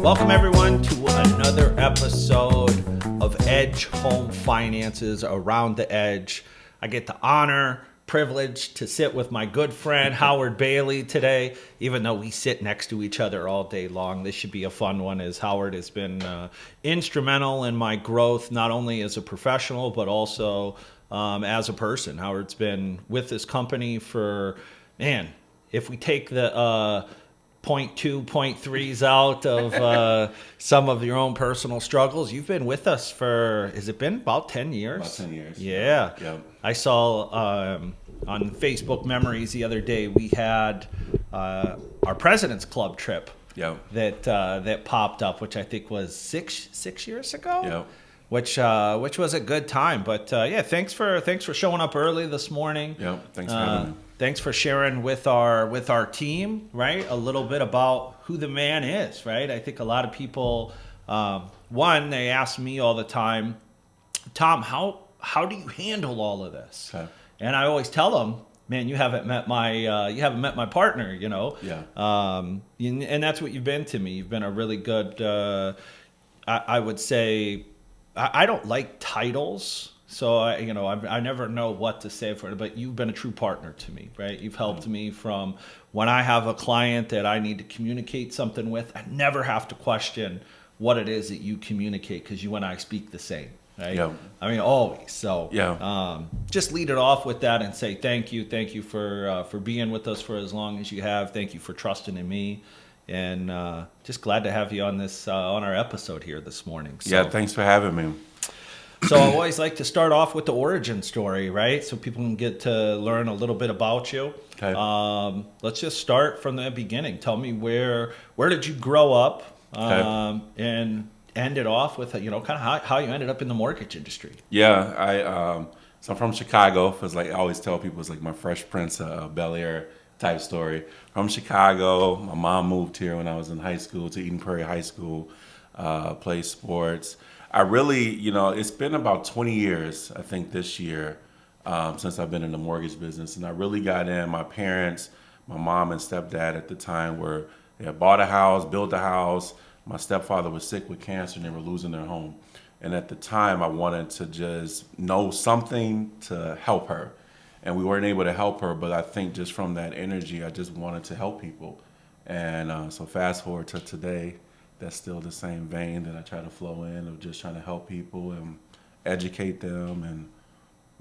Welcome everyone to another episode of Edge Home Finances Around the Edge. I get the honor, privilege to sit with my good friend Howard Bailey today, even though we sit next to each other all day long. This should be a fun one, as Howard has been instrumental in my growth, not only as a professional, but also as a person. Howard's been with this company for, man, if we take the 0.2, 0.3s out of some of your own personal struggles, you've been with us for, has it been about 10 years? About 10 years. Yeah. Yep. I saw on Facebook Memories the other day, we had our President's Club trip that popped up, which I think was six years ago. Yep. Which was a good time. But yeah, thanks for showing up early this morning. Yep. Thanks for having me. Thanks for sharing with our team, right? A little bit about who the man is, right? I think a lot of people, they ask me all the time, Tom, how do you handle all of this? Okay. And I always tell them, man, you haven't met my partner, you know. Yeah. And that's what you've been to me. You've been a really good. I would say, I don't like titles. So, I never know what to say for it, but you've been a true partner to me, right? You've helped me from when I have a client that I need to communicate something with, I never have to question what it is that you communicate because you and I speak the same, right? Yeah. I mean, always. So, yeah. Just lead it off with that and say thank you for being with us for as long as you have. Thank you for trusting in me. And just glad to have you on this on our episode here this morning. So, yeah, thanks for having me. So I always like to start off with the origin story, right? So people can get to learn a little bit about you. Okay. Let's just start from the beginning. Tell me where did you grow up, and end it off with kind of how you ended up in the mortgage industry. Yeah, so I'm from Chicago. It's like I always tell people, it's like my Fresh Prince of Bel-Air type story. From Chicago, my mom moved here when I was in high school to Eden Prairie High School, played sports. I really, it's been about 20 years, I think, this year, since I've been in the mortgage business. And I really got in. My parents, my mom and stepdad at the time they had bought a house, built a house. My stepfather was sick with cancer and they were losing their home. And at the time, I wanted to just know something to help her. And we weren't able to help her, but I think just from that energy, I just wanted to help people. And so fast forward to today, that's still the same vein that I try to flow in of just trying to help people and educate them and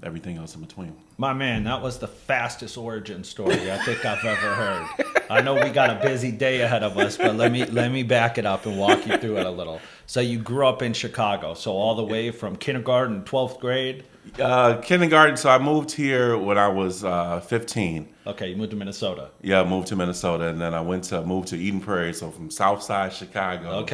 everything else in between. My man, that was the fastest origin story I think I've ever heard. I know we got a busy day ahead of us, but let me back it up and walk you through it a little. So you grew up in Chicago, so all the way from kindergarten, 12th grade? Kindergarten, so I moved here when I was 15. Okay, you moved to Minnesota. Yeah, I moved to Minnesota, and then I moved to Eden Prairie, so from Southside Chicago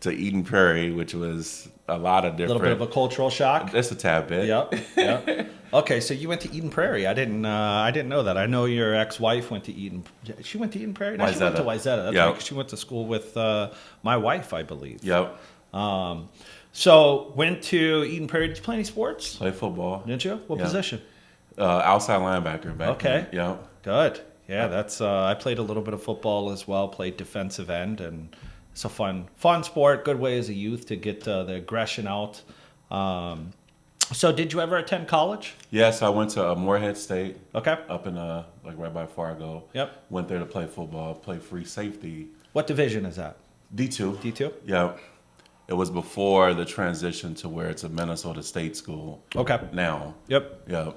to Eden Prairie, which was a lot of different... A little bit of a cultural shock? Just a tad bit. Yep. Okay, so you went to Eden Prairie. I didn't know that. I know your ex-wife went to Eden... She went to Eden Prairie? No, she went to Wayzata. That's right, she went to school with my wife, I believe. Yep. So went to Eden Prairie. Did you play any sports? Played football. Did you? What position? Outside linebacker back then. Yeah. Good. Yeah, that's. I played a little bit of football as well. Played defensive end, and it's a fun sport. Good way as a youth to get the aggression out. So did you ever attend college? Yes, I went to Morehead State. Okay. Up in right by Fargo. Yep. Went there to play football. Played free safety. What division is that? D2. D2. Yeah. It was before the transition to where it's a Minnesota State school. Okay. Now. Yep. Yeah.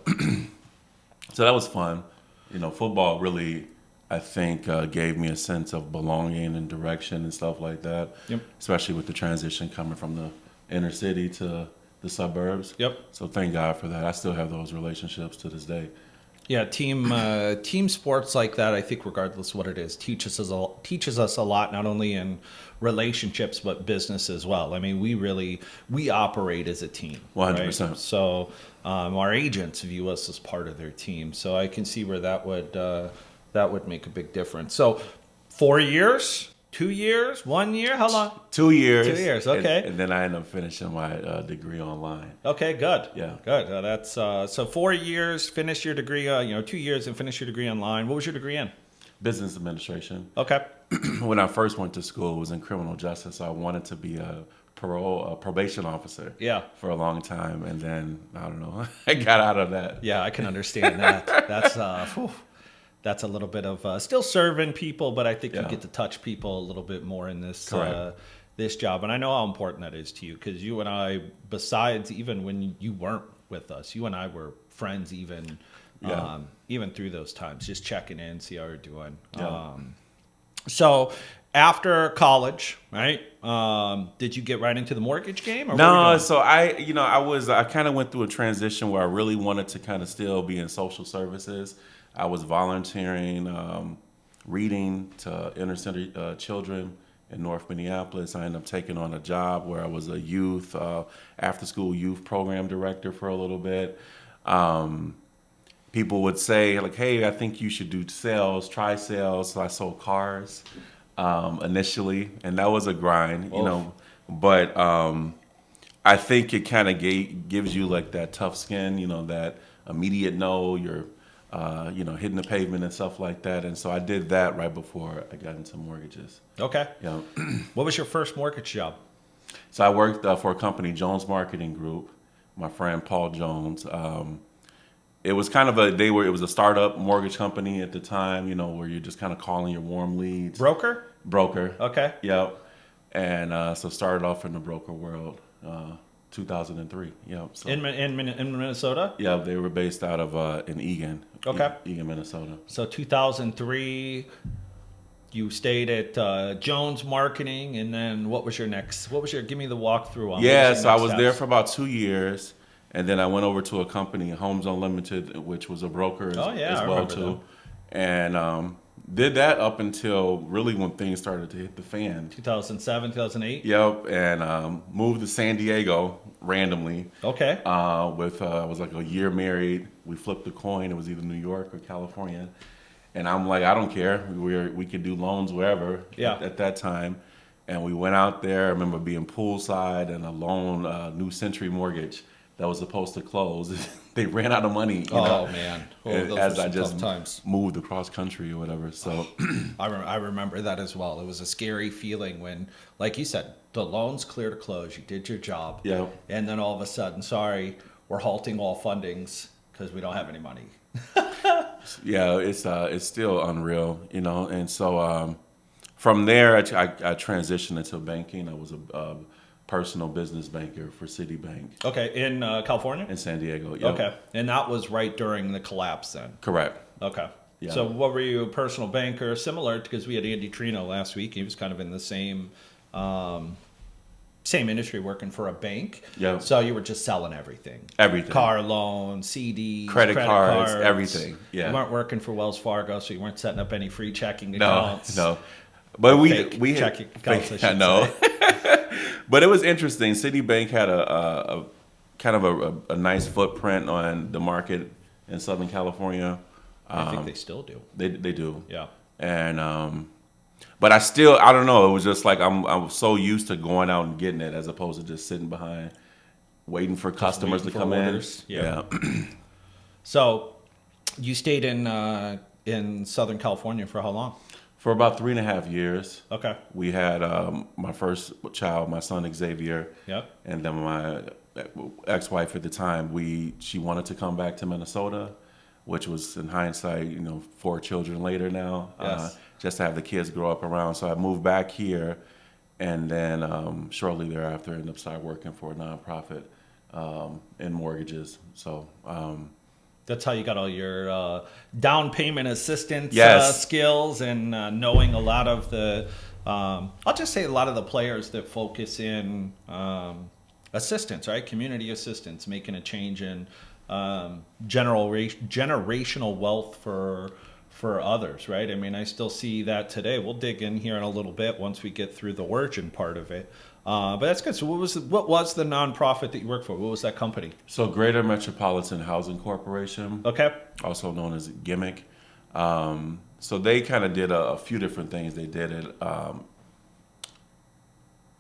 So that was fun. Football really, I think, gave me a sense of belonging and direction and stuff like that. Yep. Especially with the transition coming from the inner city to the suburbs. Yep. So thank God for that. I still have those relationships to this day. Yeah, team sports like that, I think regardless of what it is, teaches us a lot, not only in relationships, but business as well. I mean, we operate as a team. 100%. Right? So our agents view us as part of their team. So I can see where that would make a big difference. So 4 years, 2 years, 1 year? How long? 2 years. 2 years, okay. And then I ended up finishing my degree online. Okay, good. Yeah. Good. That's so 4 years, finish your degree, 2 years and finish your degree online. What was your degree in? business administration. Okay. When I first went to school, it was in criminal justice. So I wanted to be a probation officer. Yeah. For a long time, and then I don't know, I got out of that. Yeah, I can understand that. That's a little bit of still serving people, but I think you get to touch people a little bit more in this this job. And I know how important that is to you, because you and I, besides even when you weren't with us, you and I were friends even even through those times, just checking in, see how you're doing. Yeah. So after college, right? Did you get right into the mortgage game? Or No, so I kind of went through a transition where I really wanted to kind of still be in social services. I was volunteering, reading to inner city children in North Minneapolis. I ended up taking on a job where I was a youth, after school youth program director for a little bit. People would say like, hey, I think you should do sales, try sales. So I sold cars initially, and that was a grind, you know, but I think it kind of gives you like that tough skin, you know, that immediate no, you're, hitting the pavement and stuff like that. And so I did that right before I got into mortgages. Okay. Yeah. What was your first mortgage job? So I worked for a company, Jones Marketing Group, my friend Paul Jones. It was kind of it was a startup mortgage company at the time, you know, where you're just kind of calling your warm leads. Broker. Okay. Yep. And so started off in the broker world, 2003. Yep. So, In Minnesota? yeah, they were based out of in Eagan. Okay. Eagan, Minnesota. So 2003, you stayed at Jones Marketing, and then give me the walkthrough on. Yeah, so I was there for about 2 years, and then I went over to a company, Homes Unlimited, which was a broker as well too, and did that up until really when things started to hit the fan. 2007, 2008? Yep, and moved to San Diego randomly. Okay. I was like a year married. We flipped a coin. It was either New York or California. And I'm like, I don't care. We could do loans wherever at that time. And we went out there. I remember being poolside and a loan, New Century Mortgage, that was supposed to close. They ran out of money. You know, man. those As I I just times. moved across country or whatever. So I remember that as well. It was a scary feeling when, like you said, the loan's clear to close. You did your job. Yeah. And then all of a sudden, sorry, we're halting all fundings because we don't have any money. yeah, it's still unreal, you know. And so from there, I transitioned into banking. I was a personal business banker for Citibank. Okay, in California? In San Diego, yeah. Okay, and that was right during the collapse then? Correct. Okay. Yeah. So what were you, a personal banker? Similar, because we had Andy Trino last week. He was kind of in the same industry, working for a bank. Yeah. So you were just selling everything. Everything. Car loans, CDs, credit cards, everything. Yeah. You weren't working for Wells Fargo, so you weren't setting up any free checking accounts. No. But we checking accounts, I should know. say. But it was interesting. Citibank had a kind of a nice footprint on the market in Southern California. I think they still do. They do. Yeah. And but I don't know. It was just like I'm so used to going out and getting it as opposed to just sitting behind, waiting for customers to come orders. in. Yeah. So you stayed in Southern California for how long? For about 3.5 years. Okay. We had my first child, my son Xavier. Yep. And then my ex-wife at the time, she wanted to come back to Minnesota, which was in hindsight, 4 children later now, Yes. just to have the kids grow up around. So I moved back here, and then shortly thereafter, ended up starting working for a nonprofit in mortgages. So. That's how you got all your down payment assistance skills and knowing a lot of the, I'll just say a lot of the players that focus in assistance, right? Community assistance, making a change in generational wealth for others, right? I mean, I still see that today. We'll dig in here in a little bit once we get through the origin part of it. But that's good. So what was the nonprofit that you worked for? What was that company? So Greater Metropolitan Housing Corporation. Okay. Also known as GIMIC. So they kind of did a few different things. They did it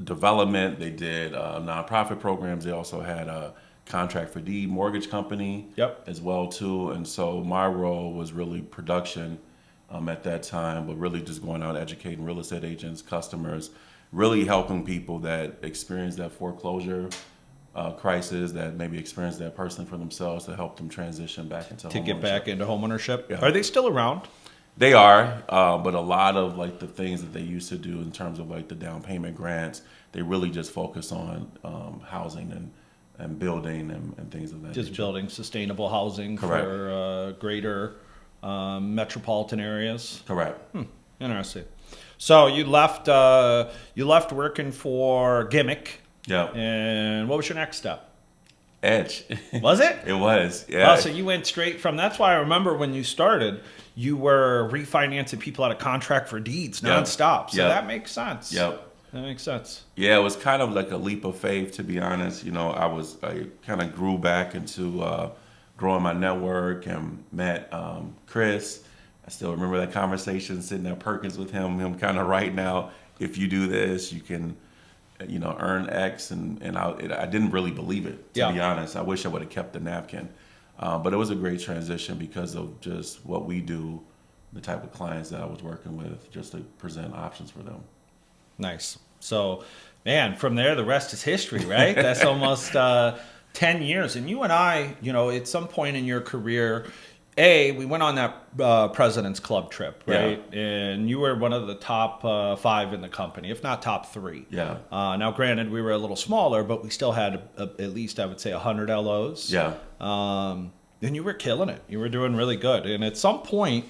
development. They did nonprofit programs. They also had a contract for deed mortgage company as well too. And so my role was really production at that time, but really just going out educating real estate agents, customers, really helping people that experience that foreclosure crisis, that maybe experience that personally for themselves, to help them transition back into To get homeownership. back into homeownership. Yeah. Are they still around? They are, but a lot of like the things that they used to do in terms of like the down payment grants, they really just focus on housing and building and things of that Just nature. building sustainable housing Correct. for greater metropolitan areas. Correct. Interesting. So you left working for Gimmick, Yeah. and what was your next step? Edge. Was it? It was. Yeah. Oh, so you went straight from. That's why I remember when you started, you were refinancing people out of contract for deeds Yep. nonstop. So Yep. that makes sense. Yep. That makes sense. Yeah, it was kind of like a leap of faith, to be honest. I kind of grew back into growing my network and met Chris. I still remember that conversation sitting at Perkins with him kind of writing out, if you do this, you can, earn X. And I didn't really believe it, to be honest. I wish I would have kept the napkin. But it was a great transition because of just what we do, the type of clients that I was working with, just to present options for them. Nice. So, man, from there, the rest is history, right? That's almost 10 years. And you and I, at some point in your career, we went on that President's Club trip, right? Yeah. And you were one of the top 5 in the company, if not top 3. Yeah. Now, granted, we were a little smaller, but we still had at least, I would say, 100 LOs. Yeah. And you were killing it. You were doing really good. And at some point,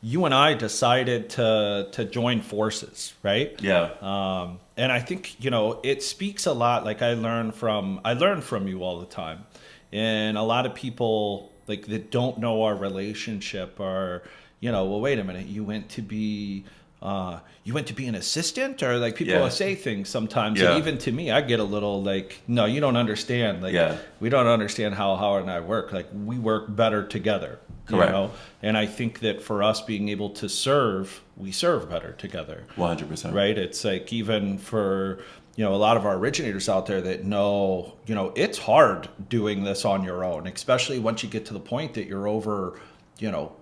you and I decided to join forces, right? Yeah. And I think, it speaks a lot. Like I learn from you all the time. And a lot of people like that don't know our relationship are, well, wait a minute, you went to be an assistant, or like people Yeah. say things sometimes. Yeah. And even to me, I get a little like, no, you don't understand. Like Yeah. we don't understand how Howard and I work. Like we work better together. Correct. And I think that for us being able to serve, we serve better together. 100%. Right? It's like even for, a lot of our originators out there that know, it's hard doing this on your own, especially once you get to the point that you're over,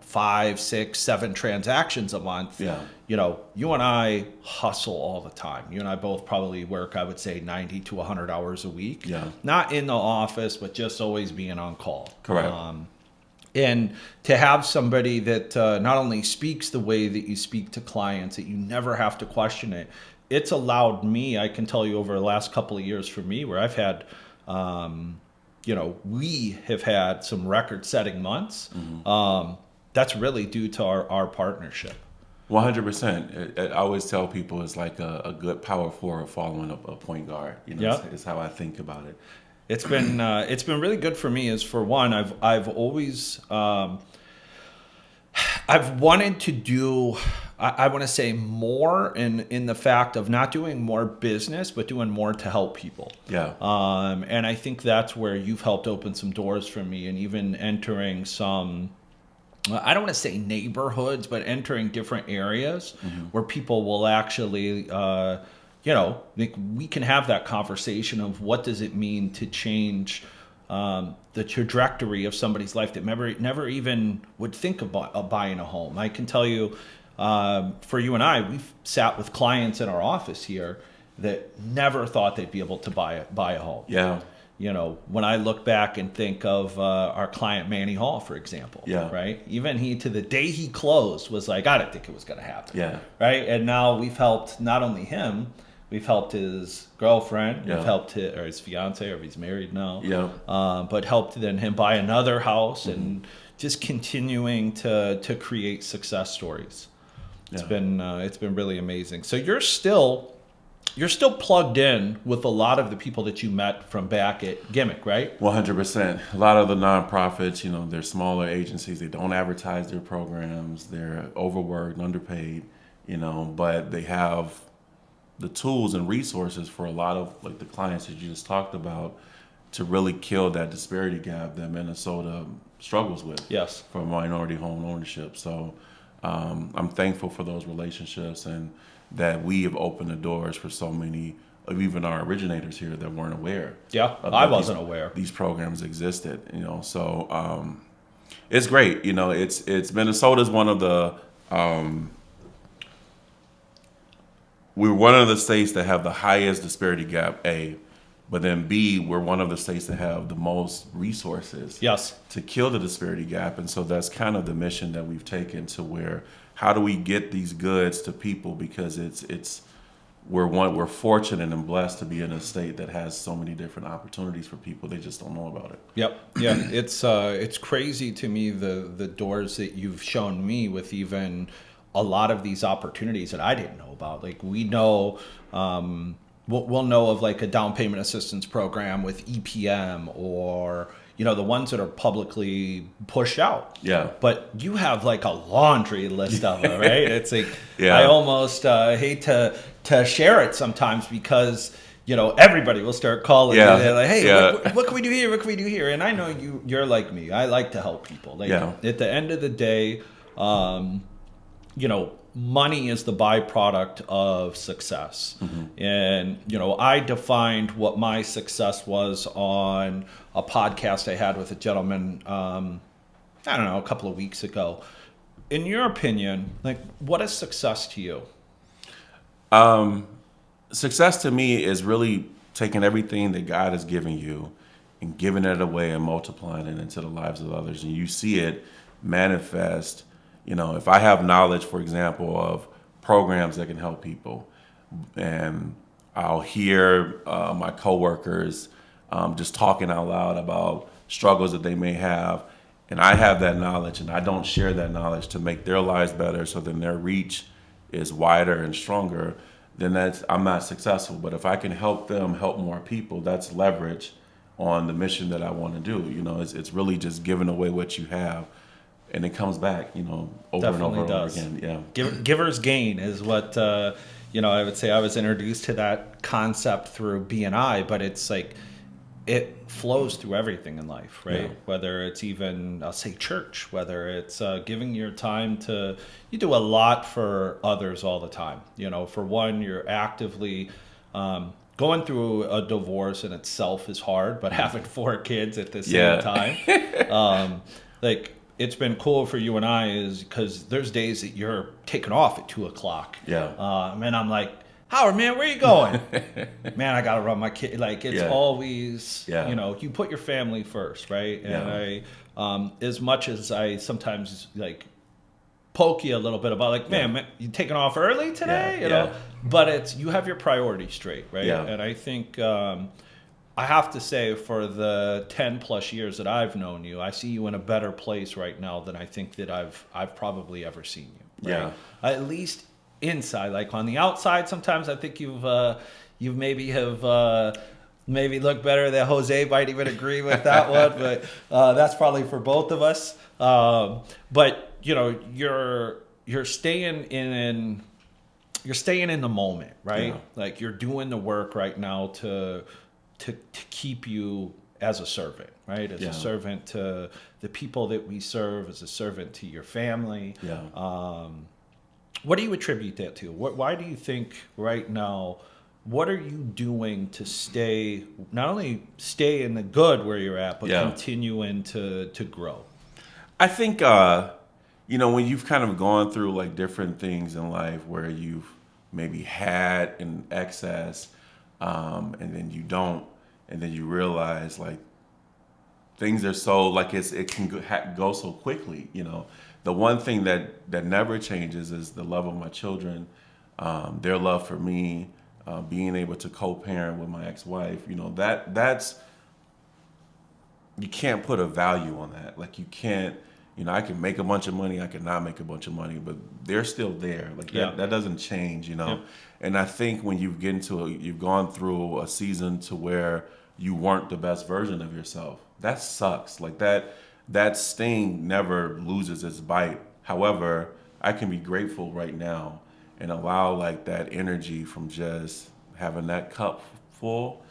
5, 6, 7 transactions a month. Yeah. You and I hustle all the time. You and I both probably work, I would say, 90 to 100 hours a week. Yeah. Not in the office, but just always being on call. Correct. And to have somebody that not only speaks the way that you speak to clients, that you never have to question it, it's allowed me, I can tell you over the last couple of years for me, where I've had, we have had some record-setting months. Mm-hmm. That's really due to our partnership. 100%. I always tell people it's like a good power forward following a point guard. It's how I think about it. It's been really good for me. Is for one, I've always I've wanted to do, I want to say more in the fact of not doing more business, but doing more to help people. Yeah. And I think that's where you've helped open some doors for me, and even entering some, I don't want to say neighborhoods, but entering different areas where people will actually, we can have that conversation of what does it mean to change the trajectory of somebody's life that never even would think of buying a home. I can tell you, for you and I, we've sat with clients in our office here that never thought they'd be able to buy a home. Yeah. When I look back and think of our client Manny Hall, for example, right? Even he, to the day he closed, was like, I didn't think it was going to happen. Yeah. Right. And now we've helped not only him, we've helped his girlfriend, we've helped his fiance, or if he's married now, but helped then him buy another house and just continuing to create success stories. It's been really amazing. So you're still plugged in with a lot of the people that you met from back at Gimmick, right? 100%. A lot of the nonprofits, they're smaller agencies. They don't advertise their programs. They're overworked, underpaid, but they have the tools and resources for a lot of like the clients that you just talked about to really kill that disparity gap that Minnesota struggles with. Yes. For minority home ownership. So I'm thankful for those relationships and that we have opened the doors for so many of even our originators here that weren't aware. Yeah, I wasn't aware. These programs existed, so it's great. It's Minnesota's one of the we're one of the states that have the highest disparity gap, A, but then B, we're one of the states that have the most resources Yes. to kill the disparity gap. And so that's kind of the mission that we've taken to where how do we get these goods to people, because we're fortunate and blessed to be in a state that has so many different opportunities for people. They just don't know about it. Yep. Yeah. It's crazy to me the doors that you've shown me with even a lot of these opportunities that I didn't know about. Like we know, we'll know of like a down payment assistance program with EPM, or the ones that are publicly pushed out. Yeah. But you have like a laundry list of them, right? It's like Yeah. I almost hate to share it sometimes, because everybody will start calling Yeah. and they're like, hey, Yeah. what can we do here? What can we do here? And I know you're like me. I like to help people. Like Yeah. at the end of the day, money is the byproduct of success. And, I defined what my success was on a podcast I had with a gentleman, I don't know, a couple of weeks ago. In your opinion, like, what is success to you? Success to me is really taking everything that God has given you and giving it away and multiplying it into the lives of others. And you see it manifest. If I have knowledge, for example, of programs that can help people, and I'll hear my coworkers just talking out loud about struggles that they may have, and I have that knowledge and I don't share that knowledge to make their lives better, so then their reach is wider and stronger, then I'm not successful. But if I can help them help more people, that's leverage on the mission that I want to do. It's really just giving away what you have, and it comes back, over Definitely and over does. again. Yeah. Giver's gain is what, I would say I was introduced to that concept through BNI, but it's like, it flows through everything in life, right? Yeah. Whether it's even, I'll say church, whether it's giving your time to, you do a lot for others all the time. For one, you're actively, going through a divorce in itself is hard, but having 4 kids at the same time, it's been cool for you and I, is because there's days that you're taking off at 2:00. Yeah. And I'm like, Howard, man, where you going? Man, I got to run my kid. Like, it's always, you put your family first, right? And I, as much as I sometimes like poke you a little bit about like, man, you taking off early today? You know? But it's, you have your priorities straight, right? Yeah. And I think, I have to say, for the 10 plus years that I've known you, I see you in a better place right now than I think that I've probably ever seen you. Right? Yeah. At least inside. Like on the outside, sometimes I think you've maybe looked better. That Jose might even agree with that one, but that's probably for both of us. But you're staying in the moment, right? Yeah. Like you're doing the work right now to keep you as a servant, right? As a servant to the people that we serve, as a servant to your family. Yeah. What do you attribute that to? Why do you think right now, what are you doing to not only stay in the good where you're at, but continuing to grow? I think, when you've kind of gone through like different things in life where you've maybe had an excess, and then you don't, and then you realize like things are so like it can go so quickly. The one thing that never changes is the love of my children, their love for me, being able to co-parent with my ex-wife. That's, you can't put a value on that. Like you can't, I can make a bunch of money, I can not make a bunch of money, but they're still there. Like that doesn't change, Yeah. And I think when you've gone through a season to where you weren't the best version of yourself, that sucks. Like that sting never loses its bite. However, I can be grateful right now and allow like that energy from just having that cup full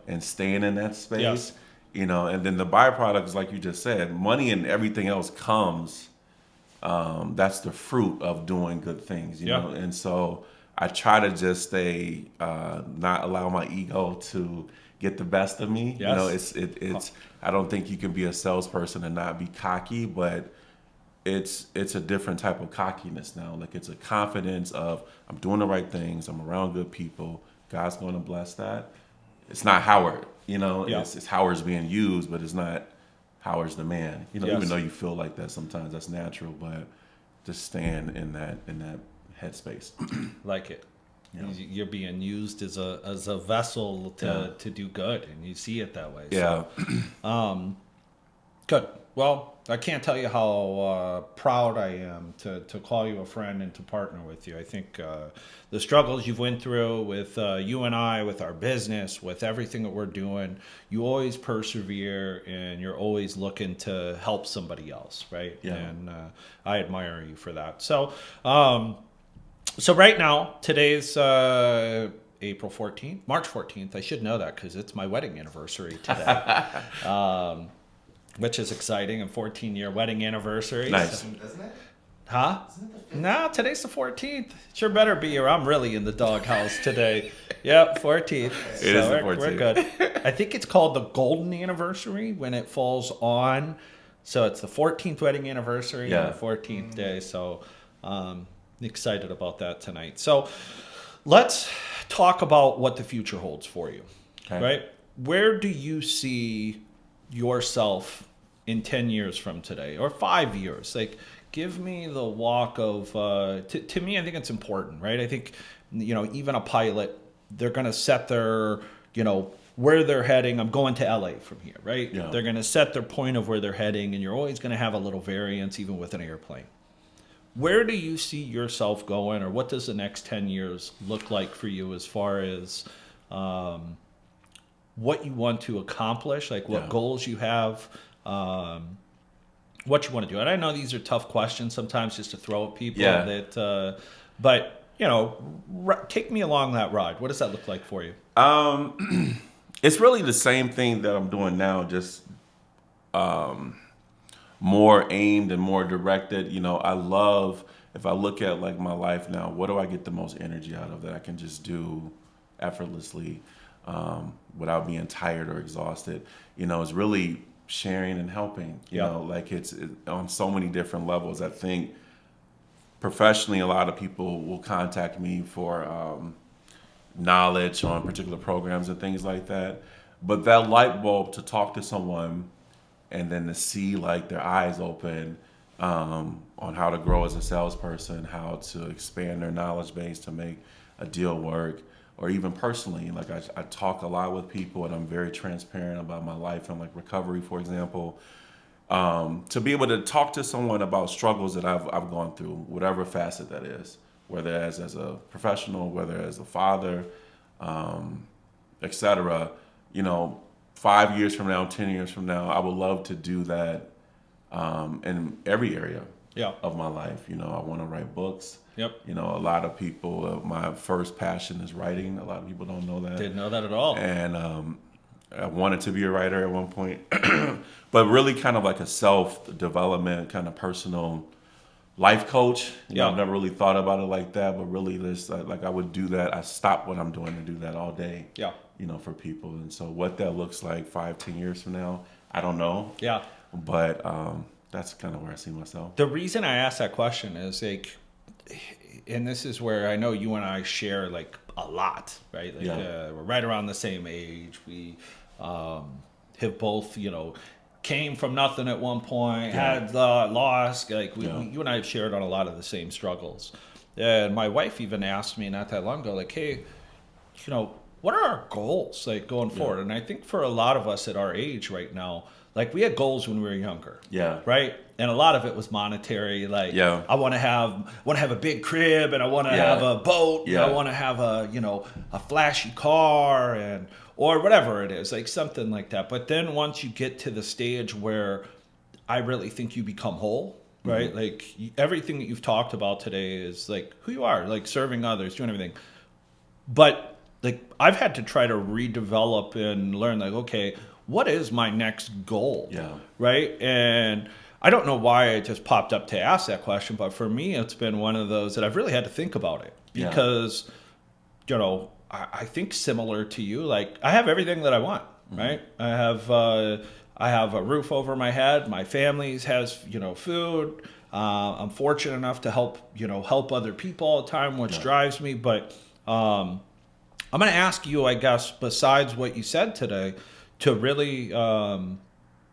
and staying in that space. Yes. And then the byproduct is like you just said, money and everything else comes. That's the fruit of doing good things, you know? And so I try to just stay, not allow my ego to get the best of me. Yes. It's I don't think you can be a salesperson and not be cocky, but it's a different type of cockiness now. Like it's a confidence of I'm doing the right things. I'm around good people. God's going to bless that. It's not Howard, it's Howard's being used, but it's not Howard's the man. Even though you feel like that sometimes, that's natural, but just staying in that headspace. Like it. Yeah. You're being used as a vessel to do good, and you see it that way. Yeah. So, good. Well, I can't tell you how proud I am to call you a friend and to partner with you. I think the struggles you've went through with you and I, with our business, with everything that we're doing, you always persevere and you're always looking to help somebody else, right? Yeah. And I admire you for that. So, so right now, today's April 14th, March 14th. I should know that because it's my wedding anniversary today. Which is exciting, a 14-year wedding anniversary. Nice. So, Isn't it? huh? Isn't it the No, today's the 14th. Sure better be, or I'm really in the doghouse today. Yep, 14th. It is the 14th. We're good. I think it's called the golden anniversary when it falls on. So it's the 14th wedding anniversary and the 14th day. So excited about that tonight. So let's talk about what the future holds for you. Okay. Right? Where do you see yourself in 10 years from today or 5 years? Like, give me the walk of to me, I think it's important, right? I think even a pilot, they're going to set their where they're heading. I'm going to LA from here, right? Yeah. They're going to set their point of where they're heading, and you're always going to have a little variance even with an airplane. Where do you see yourself going, or what does the next 10 years look like for you as far as what you want to accomplish, like what goals you have, what you want to do? And I know these are tough questions sometimes just to throw at people. But take me along that ride. What does that look like for you? It's really the same thing that I'm doing now, just more aimed and more directed. I love, if I look at like my life now, what do I get the most energy out of that I can just do effortlessly without being tired or exhausted? It's really sharing and helping. Like it's on so many different levels. I think professionally, a lot of people will contact me for knowledge on particular programs and things like that. But that light bulb to talk to someone and then to see like their eyes open on how to grow as a salesperson, how to expand their knowledge base to make a deal work, or even personally, like I talk a lot with people and I'm very transparent about my life and like recovery, for example. To be able to talk to someone about struggles that I've gone through, whatever facet that is, whether as a professional, whether as a father, et cetera, 5 years from now, 10 years from now, I would love to do that in every area of my life. I want to write books. Yep. A lot of people, my first passion is writing. A lot of people don't know that. Didn't know that at all. And I wanted to be a writer at one point, but really kind of like a self-development, kind of personal life coach. I've never really thought about it like that, but really this, like I would do that. I stop what I'm doing to do that all day. For people. And so what that looks like 5-10 years from now, I don't know. But that's kind of where I see myself. The reason I asked that question is like, and this is where I know you and I share like a lot, right? Like we're right around the same age. We have both, came from nothing at one point, had lost. Like you and I have shared on a lot of the same struggles. And my wife even asked me not that long ago, like, hey, what are our goals like going forward? And I think for a lot of us at our age right now, like we had goals when we were younger. Right. And a lot of it was monetary. Like I want to have a big crib, and I want to have a boat. And I want to have a flashy car or whatever it is, like something like that. But then once you get to the stage where I really think you become whole, right? Like everything that you've talked about today is like who you are, like serving others, doing everything. But like I've had to try to redevelop and learn like, okay, what is my next goal? Right. And I don't know why it just popped up to ask that question, but for me, it's been one of those that I've really had to think about it because, I think similar to you, like I have everything that I want, right? I have a roof over my head. My family has, food. I'm fortunate enough to help other people all the time, which drives me. But I'm going to ask you, I guess, besides what you said today, to really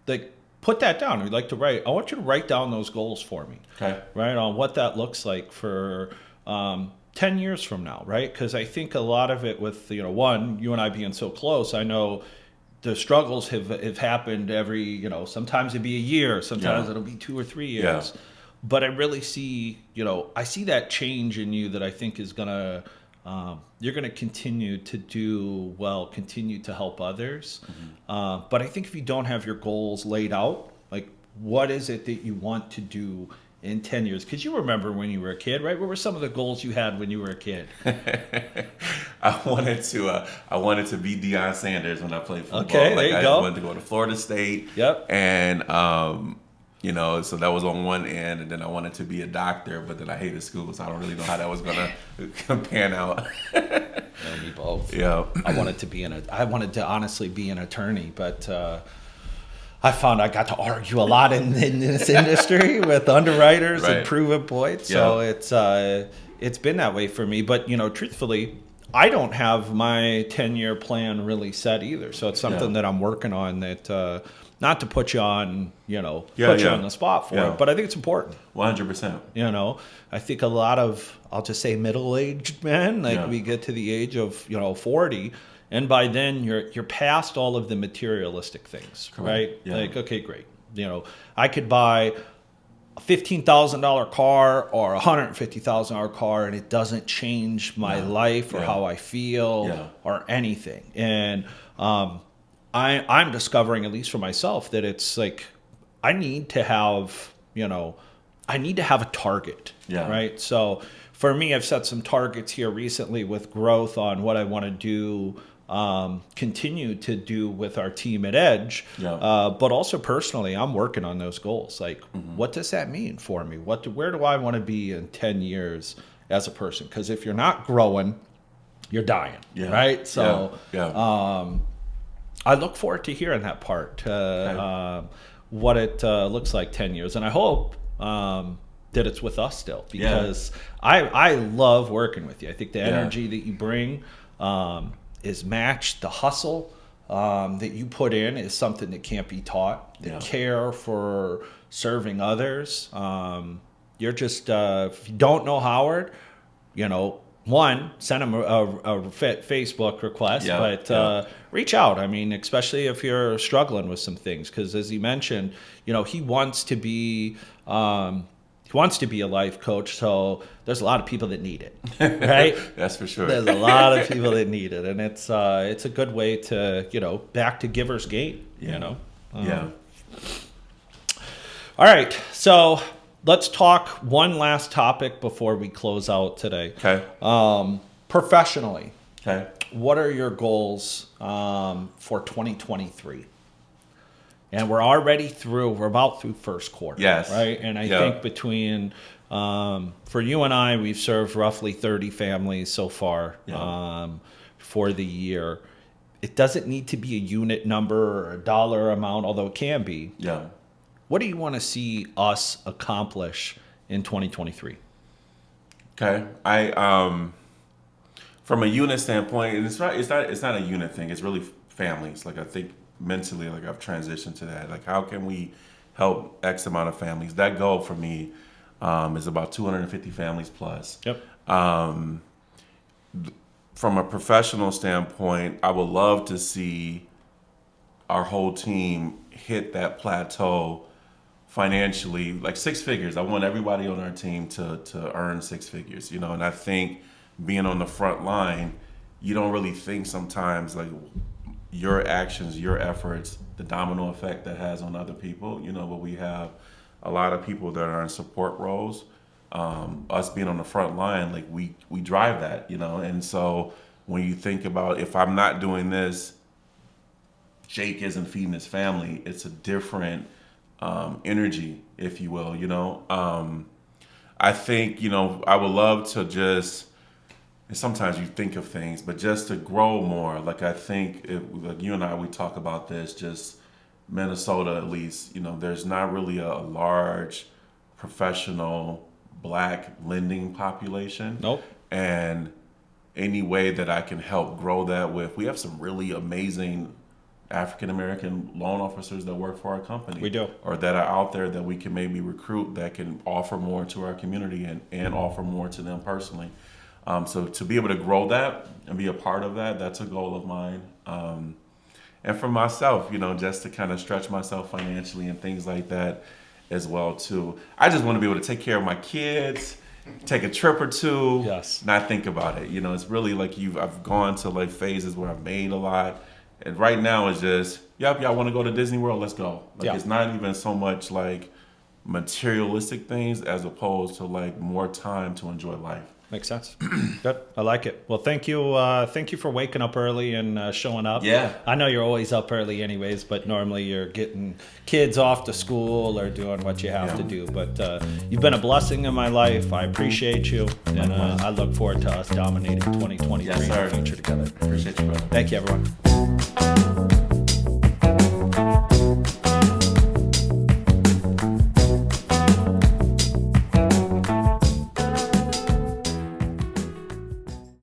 like put that down. We'd like to write. I want you to write down those goals for me. Okay. Right, on what that looks like for 10 years from now, right? Because I think a lot of it with, one, you and I being so close, I know the struggles have happened every, sometimes it'd be a year, sometimes it'll be 2 or 3 years. Yeah. But I really see, I see that change in you that I think is going to, you're going to continue to do well, continue to help others. But I think if you don't have your goals laid out, like what is it that you want to do in 10 years? Because you remember when you were a kid, right? What were some of the goals you had when you were a kid? I wanted to be Deion Sanders when I played football. Okay, there you go. I wanted to go to Florida State. Yep. And so that was on one end, and then I wanted to be a doctor, but then I hated school, so I don't really know how that was gonna pan out. Me both. Yeah. I wanted to honestly be an attorney, but I found I got to argue a lot in this industry with underwriters and proven points. So it's been that way for me. But truthfully, I don't have my 10-year plan really set either. So it's something that I'm working on. That not to put you on, you on the spot for it, but I think it's important. 100%. I think a lot of, I'll just say middle-aged men, we get to the age of 40. And by then, you're past all of the materialistic things, right? Yeah. Like, okay, great. I could buy a $15,000 car or a $150,000 car, and it doesn't change my life or how I feel or anything. And I'm discovering, at least for myself, that it's like I need to have a target, right? So for me, I've set some targets here recently with growth on what I want to do. Continue to do with our team at Edge, but also personally, I'm working on those goals. Like, what does that mean for me? Where do I want to be in 10 years as a person? Because if you're not growing, you're dying, right? So, I look forward to hearing that part, what it looks like 10 years, and I hope that it's with us still, because I love working with you. I think the energy that you bring is matched. The hustle that you put in is something that can't be taught. The care for serving others. You're just, if you don't know Howard, one, send him a Facebook request, but reach out. I mean, especially if you're struggling with some things, because as he mentioned, he wants to be a life coach, so there's a lot of people that need it, right? That's for sure. There's a lot of people that need it, and it's a good way to, back to giver's gain, Yeah. All right, so let's talk one last topic before we close out today. Okay. Professionally, Okay. what are your goals for 2023? And we're about through first quarter. Yes. Right? And I think between, for you and I, we've served roughly 30 families so far for the year. It doesn't need to be a unit number or a dollar amount, although it can be. Yeah. What do you want to see us accomplish in 2023? Okay. From a unit standpoint, and it's not a unit thing. It's really families. Like, I think mentally, like, I've transitioned to that. Like, how can we help X amount of families? That goal for me is about 250 families plus. Yep. From a professional standpoint, I would love to see our whole team hit that plateau financially, like 6 figures. I want everybody on our team to earn 6 figures, and I think being on the front line, you don't really think sometimes like your actions, your efforts, the domino effect that has on other people, but we have a lot of people that are in support roles. Us being on the front line, like we drive that, and so when you think about, if I'm not doing this, Jake isn't feeding his family, it's a different energy, if you will, I think, I would love to just, and sometimes you think of things, but just to grow more. Like, I think, like you and I, we talk about this, just Minnesota at least, there's not really a large professional Black lending population. Nope. And any way that I can help grow that we have some really amazing African American loan officers that work for our company. We do. Or that are out there that we can maybe recruit that can offer more to our community and offer more to them personally. So to be able to grow that and be a part of that, that's a goal of mine. And for myself, just to kind of stretch myself financially and things like that as well too. I just want to be able to take care of my kids, take a trip or two, Yes. not think about it. It's really like I've gone to like phases where I've made a lot. And right now it's just, yep, y'all want to go to Disney World? Let's go. Like It's not even so much like materialistic things as opposed to like more time to enjoy life. Makes sense. Good. I like it. Well, thank you. Thank you for waking up early and showing up. Yeah. I know you're always up early anyways, but normally you're getting kids off to school or doing what you have to do. But you've been a blessing in my life. I appreciate you. And I look forward to us dominating 2023 Yes, sir. in the future together. Appreciate you, brother. Thank you, everyone.